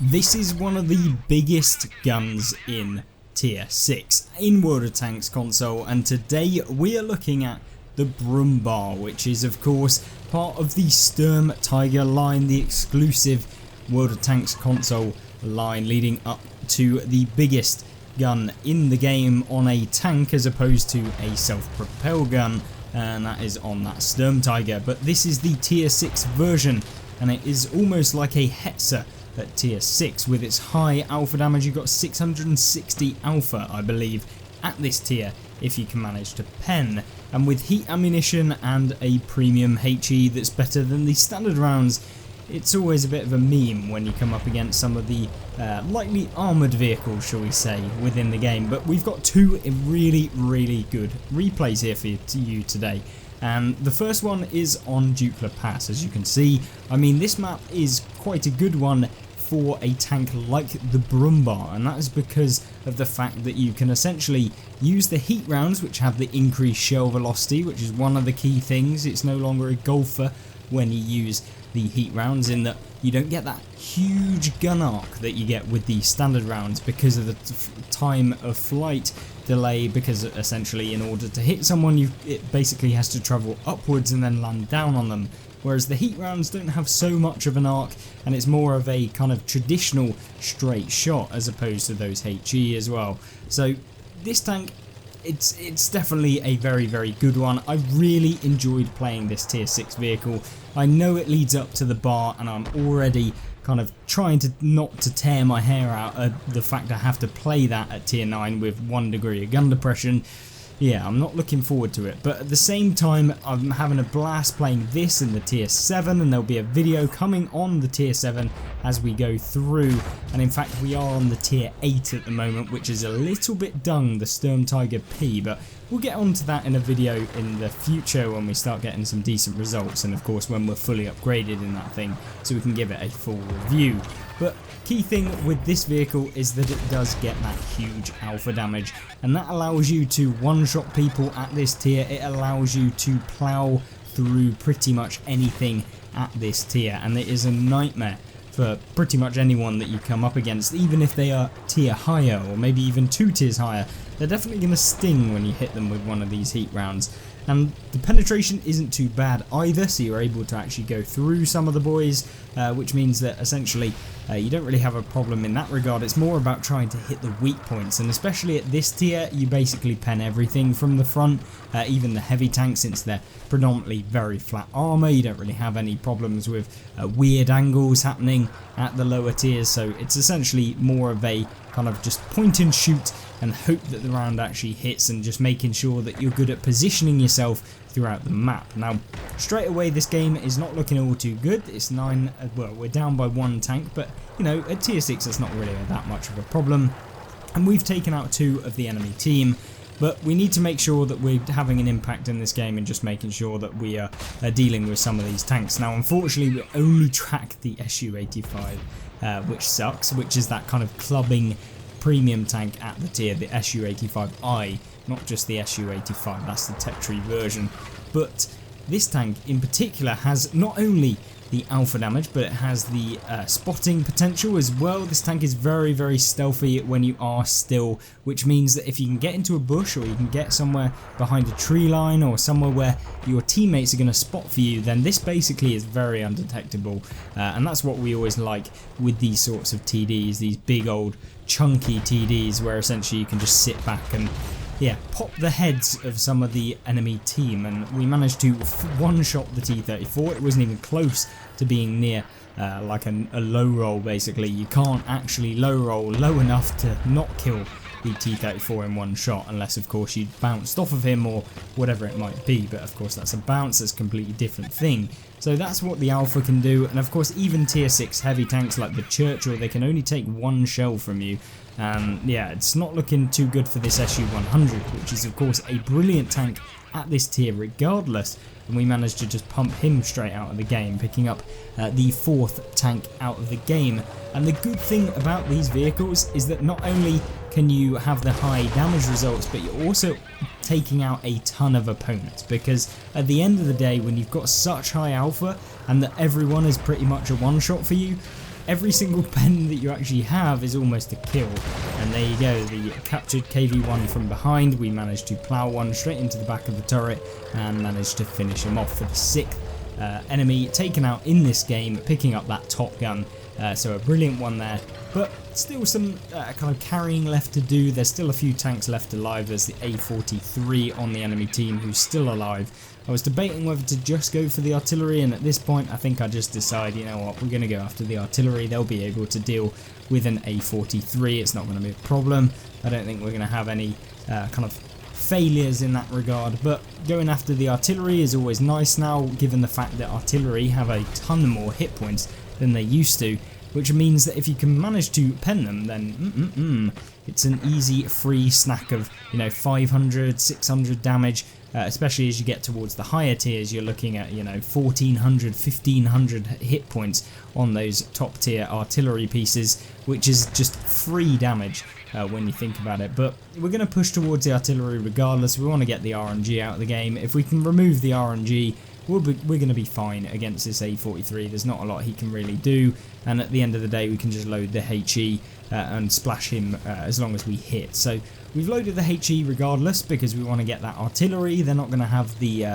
This is one of the biggest guns in tier 6 in World of Tanks console, and today we are looking at the Brumbar, which is of course part of the Sturm Tiger line, the exclusive World of Tanks console line leading up to the biggest gun in the game on a tank as opposed to a self-propelled gun, and that is on that Sturm Tiger. But this is the tier 6 version, and it is almost like a Hetzer at tier 6 with its high alpha damage. You've got 660 alpha, I believe, at this tier if you can manage to pen, and with heat ammunition and a premium HE that's better than the standard rounds. It's always a bit of a meme when you come up against some of the lightly armoured vehicles, shall we say, within the game. But we've got two really good replays here for you today. And the first one is on Dukla Pass. As you can see, I mean, this map is quite a good one for a tank like the Brumbar, and that is because of the fact that you can essentially use the heat rounds, which have the increased shell velocity, which is one of the key things. It's no longer a golfer when you use the heat rounds, in that you don't get that huge gun arc that you get with the standard rounds because of the time of flight delay, because essentially in order to hit someone it basically has to travel upwards and then land down on them, whereas the heat rounds don't have so much of an arc and it's more of a kind of traditional straight shot as opposed to those HE as well. So this tank, it's definitely a very good one. I really enjoyed playing this tier 6 vehicle. I know it leads up to the bar, and I'm already kind of trying to not to tear my hair out at the fact I have to play that at tier 9 with 1 degree of gun depression. Yeah, I'm not looking forward to it, but at the same time I'm having a blast playing this in the tier 7, and there'll be a video coming on the tier 7 as we go through. And in fact we are on the tier 8 at the moment, which is a little bit dung, the Sturm Tiger P, but we'll get onto that in a video in the future when we start getting some decent results, and of course when we're fully upgraded in that thing so we can give it a full review. But key thing with this vehicle is that it does get that huge alpha damage, and that allows you to one-shot people at this tier. It allows you to plow through pretty much anything at this tier, and it is a nightmare for pretty much anyone that you come up against, even if they are tier higher or maybe even 2 tiers higher. They're definitely going to sting when you hit them with one of these heat rounds. And the penetration isn't too bad either, so you're able to actually go through some of the boys, which means that essentially you don't really have a problem in that regard. It's more about trying to hit the weak points, and especially at this tier you basically pen everything from the front, even the heavy tanks, since they're predominantly very flat armour. You don't really have any problems with weird angles happening at the lower tiers, so it's essentially more of a kind of just point and shoot and hope that the round actually hits, and just making sure that you're good at positioning yourself throughout the map. Now straight away this game is not looking all too good. It's 9, well, we're down by 1 tank, but you know, at tier 6 it's not really that much of a problem, and we've taken out 2 of the enemy team. But we need to make sure that we're having an impact in this game and just making sure that we are dealing with some of these tanks. Now unfortunately we only track the SU-85, which sucks, which is that kind of clubbing premium tank at the tier, the SU-85I, not just the SU-85, that's the tech tree version. But this tank in particular has not only the alpha damage, but it has the spotting potential as well. This tank is very stealthy when you are still, which means that if you can get into a bush, or you can get somewhere behind a tree line, or somewhere where your teammates are going to spot for you, then this basically is very undetectable, and that's what we always like with these sorts of TDs, these big old chunky TDs, where essentially you can just sit back and pop the heads of some of the enemy team. And we managed to one-shot the T-34. It wasn't even close to being near like a low roll. Basically you can't actually low roll low enough to not kill the T-34 in one shot, unless of course you bounced off of him or whatever it might be, but of course that's a bounce, that's a completely different thing. So that's what the alpha can do. And of course even tier 6 heavy tanks like the Churchill, they can only take 1 shell from you. Yeah, it's not looking too good for this SU-100, which is of course a brilliant tank at this tier regardless, and we managed to just pump him straight out of the game, picking up the 4th tank out of the game. And the good thing about these vehicles is that not only can you have the high damage results, but you're also taking out a ton of opponents, because at the end of the day when you've got such high alpha and that everyone is pretty much a one-shot for you, every single pen that you actually have is almost a kill. And there you go, the captured KV1 from behind. We managed to plow one straight into the back of the turret and managed to finish him off for the 6th enemy taken out in this game, picking up that top gun. So a brilliant one there, but still some kind of carrying left to do. There's still a few tanks left alive. There's the A43 on the enemy team who's still alive. I was debating whether to just go for the artillery, and at this point I think I just decide, you know what, we're going to go after the artillery. They'll be able to deal with an A43. It's not going to be a problem. I don't think we're going to have any kind of failures in that regard, but going after the artillery is always nice now, given the fact that artillery have a ton more hit points than they used to, which means that if you can manage to pen them, then it's an easy free snack of 500, 600 damage, especially as you get towards the higher tiers. You're looking at 1400, 1500 hit points on those top tier artillery pieces, which is just free damage when you think about it. But we're going to push towards the artillery regardless. We want to get the RNG out of the game. If we can remove the RNG, we're going to be fine against this A43. There's not a lot he can really do, and at the end of the day we can just load the HE and splash him as long as we hit. So we've loaded the HE regardless because we want to get that artillery. They're not going to have the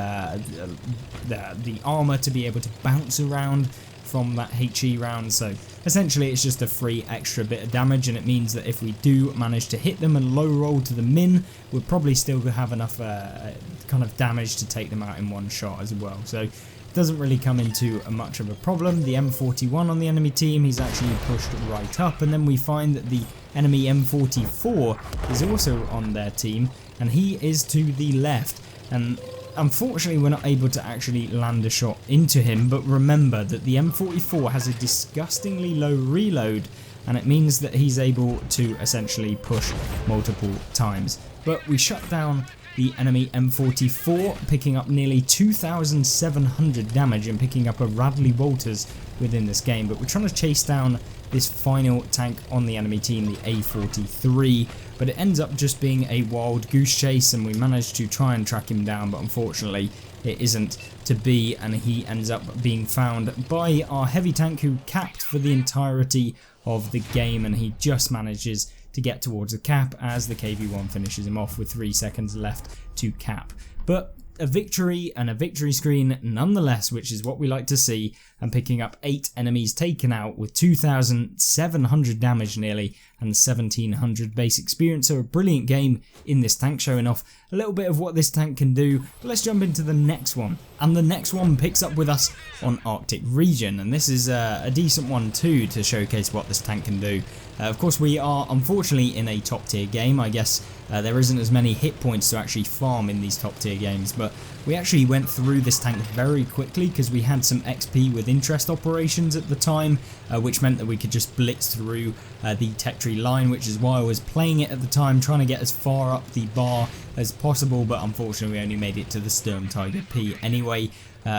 armor to be able to bounce around from that HE round, so essentially it's just a free extra bit of damage, and it means that if we do manage to hit them and low roll to the min, we'll probably still have enough kind of damage to take them out in one shot as well. So it doesn't really come into much of a problem. The M41 on the enemy team, he's actually pushed right up, and then we find that the enemy M44 is also on their team, and he is to the left, and unfortunately we're not able to actually land a shot into him. But remember that the M44 has a disgustingly low reload, and it means that he's able to essentially push multiple times. But we shut down the enemy M44, picking up nearly 2,700 damage and picking up a Radley Walters within this game. But we're trying to chase down this final tank on the enemy team, the A43, but it ends up just being a wild goose chase, and we managed to try and track him down, but unfortunately it isn't to be, and he ends up being found by our heavy tank, who capped for the entirety of the game, and he just manages to get towards the cap as the KV1 finishes him off with 3 seconds left to cap. But a victory and a victory screen nonetheless, which is what we like to see, and picking up 8 enemies taken out with 2,700 damage nearly and 1,700 base experience. So a brilliant game in this tank, showing off a little bit of what this tank can do. But let's jump into the next one, and the next one picks up with us on Arctic region, and this is a decent one too to showcase what this tank can do. Of course we are unfortunately in a top tier game. I guess there isn't as many hit points to actually farm in these top tier games, but we actually went through this tank very quickly because we had some XP with interest operations at the time, which meant that we could just blitz through the tech tree line, which is why I was playing it at the time, trying to get as far up the bar as possible. But unfortunately we only made it to the Sturm Tiger P anyway,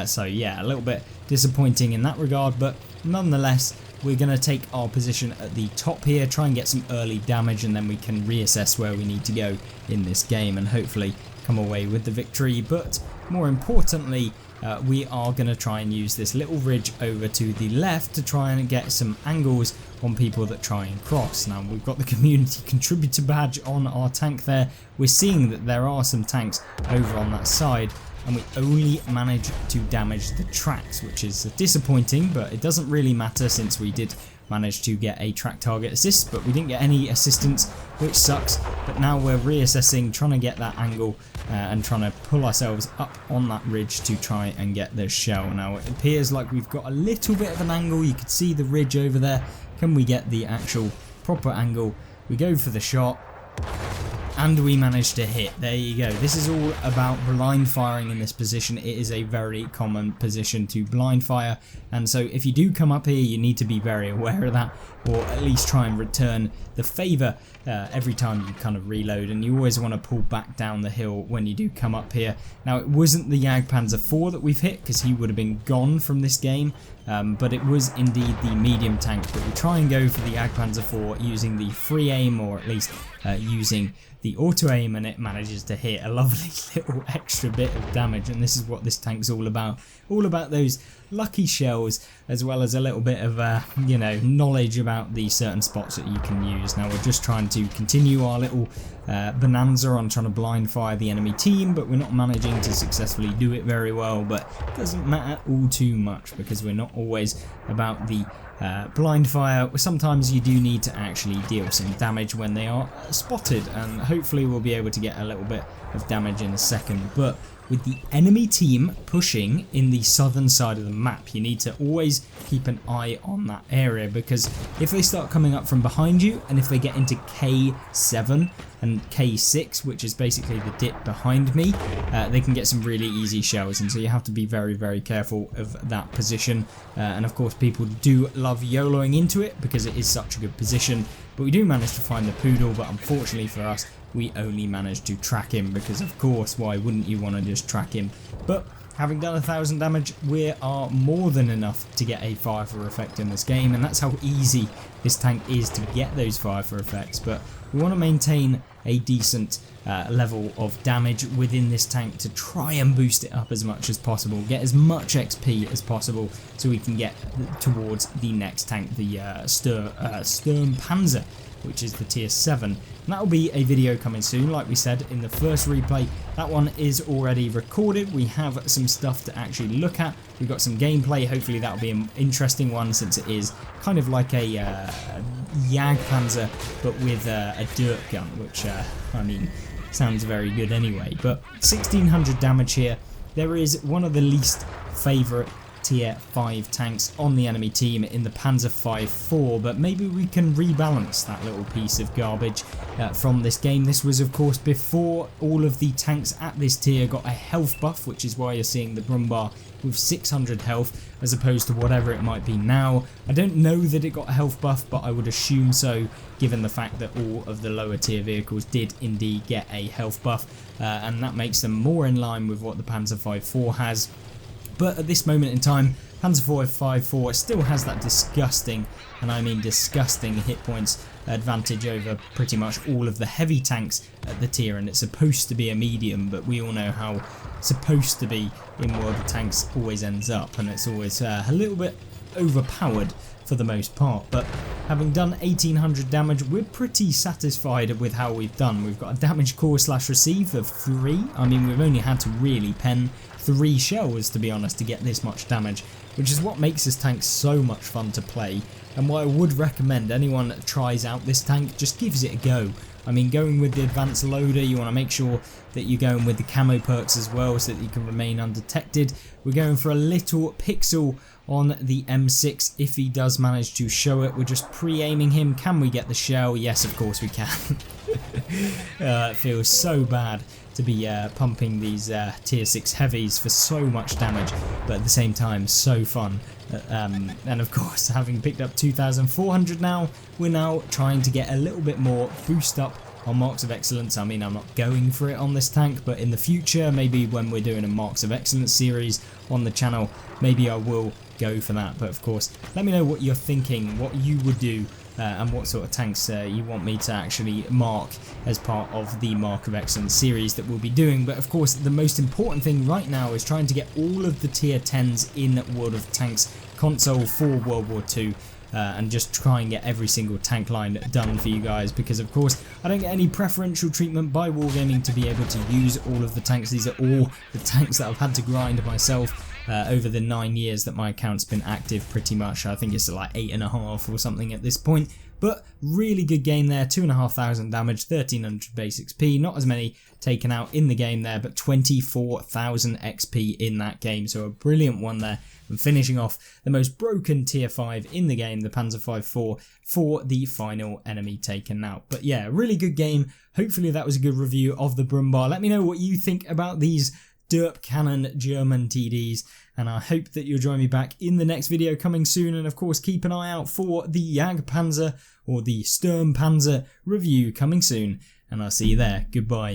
so yeah, a little bit disappointing in that regard. But nonetheless, we're going to take our position at the top here, try and get some early damage, and then we can reassess where we need to go in this game and hopefully come away with the victory. But more importantly, we are going to try and use this little ridge over to the left to try and get some angles on people that try and cross. Now we've got the community contributor badge on our tank there. We're seeing that there are some tanks over on that side, and we only managed to damage the tracks, which is disappointing, but it doesn't really matter since we did manage to get a track target assist, but we didn't get any assistance, which sucks. But now we're reassessing, trying to get that angle and trying to pull ourselves up on that ridge to try and get the shell. Now it appears like we've got a little bit of an angle. You can see the ridge over there. Can we get the actual proper angle? We go for the shot, and we managed to hit. There you go. This is all about blind firing in this position. It is a very common position to blind fire, and so if you do come up here, you need to be very aware of that, or at least try and return the favour every time you kind of reload, and you always want to pull back down the hill when you do come up here. Now it wasn't the Jagdpanzer IV that we've hit, because he would have been gone from this game, but it was indeed the medium tank. But we try and go for the Jagdpanzer IV using the free aim, or at least using the auto aim, and it manages to hit a lovely little extra bit of damage. And this is what this tank's all about those lucky shells, as well as a little bit of you know, knowledge about the certain spots that you can use. Now we're just trying to continue our little bonanza on trying to blind fire the enemy team, but we're not managing to successfully do it very well. But it doesn't matter all too much, because we're not always about the blind fire. Sometimes you do need to actually deal some damage when they are spotted, and hopefully we'll be able to get a little bit of damage in a second. But with the enemy team pushing in the southern side of the map, you need to always keep an eye on that area, because if they start coming up from behind you, and if they get into K7 and K6, which is basically the dip behind me, they can get some really easy shells, and so you have to be very, very careful of that position. And of course people do love YOLOing into it because it is such a good position. But we do manage to find the poodle, but unfortunately for us, we only managed to track him, because of course, why wouldn't you want to just track him? But having done 1,000 damage, we are more than enough to get a fire for effect in this game, and that's how easy this tank is to get those fire for effects. But we want to maintain a decent level of damage within this tank to try and boost it up as much as possible, get as much XP as possible, so we can get towards the next tank, the Sturmpanzer, which is the tier 7. And that will be a video coming soon, like we said in the first replay. That one is already recorded. We have some stuff to actually look at. We've got some gameplay. Hopefully that'll be an interesting one, since it is kind of like a Jagdpanzer, but with a dirt gun, which I mean, sounds very good anyway. But 1,600 damage here. There is one of the least favourite tier 5 tanks on the enemy team in the Panzer 5-4, but maybe we can rebalance that little piece of garbage from this game. This was of course before all of the tanks at this tier got a health buff, which is why you're seeing the Brumbar with 600 health as opposed to whatever it might be now. I don't know that it got a health buff, but I would assume so, given the fact that all of the lower tier vehicles did indeed get a health buff, and that makes them more in line with what the Panzer 5-4 has. But at this moment in time, Panzer 5-4 still has that disgusting, and I mean disgusting, hit points advantage over pretty much all of the heavy tanks at the tier, and it's supposed to be a medium, but we all know how supposed to be in World of Tanks always ends up, and it's always a little bit overpowered for the most part. But having done 1,800 damage, we're pretty satisfied with how we've done. We've got a damage core / receive of 3. I mean, we've only had to really pen 3 shells, to be honest, to get this much damage, which is what makes this tank so much fun to play, and why I would recommend anyone that tries out this tank just gives it a go. I mean, going with the advanced loader, you want to make sure that you're going with the camo perks as well, so that you can remain undetected. We're going for a little pixel on the M6 if he does manage to show it. We're just pre-aiming him. Can we get the shell? Yes, of course we can. It feels so bad to be pumping these tier 6 heavies for so much damage, but at the same time so fun. And of course, having picked up 2,400 now, we're now trying to get a little bit more boost up on Marks of Excellence. I mean, I'm not going for it on this tank, but in the future, maybe when we're doing a Marks of Excellence series on the channel, maybe I will go for that. But of course, let me know what you're thinking, what you would do, and what sort of tanks you want me to actually mark as part of the Mark of Excellence series that we'll be doing. But of course, the most important thing right now is trying to get all of the tier 10s in World of Tanks console for World War II. And just try and get every single tank line done for you guys, because of course I don't get any preferential treatment by Wargaming to be able to use all of the tanks. These are all the tanks that I've had to grind myself over the 9 years that my account's been active pretty much. I think it's like 8.5 or something at this point. But really good game there, 2,500 damage, 1,300 base XP, not as many taken out in the game there, but 24,000 XP in that game, so a brilliant one there. And finishing off the most broken tier 5 in the game, the Panzer 5-4, for the final enemy taken out. But yeah, really good game. Hopefully that was a good review of the Brumbar. Let me know what you think about these derp cannon German TDs, and I hope that you'll join me back in the next video coming soon. And of course, keep an eye out for the Jagdpanzer or the Sturmpanzer review coming soon, and I'll see you there. Goodbye.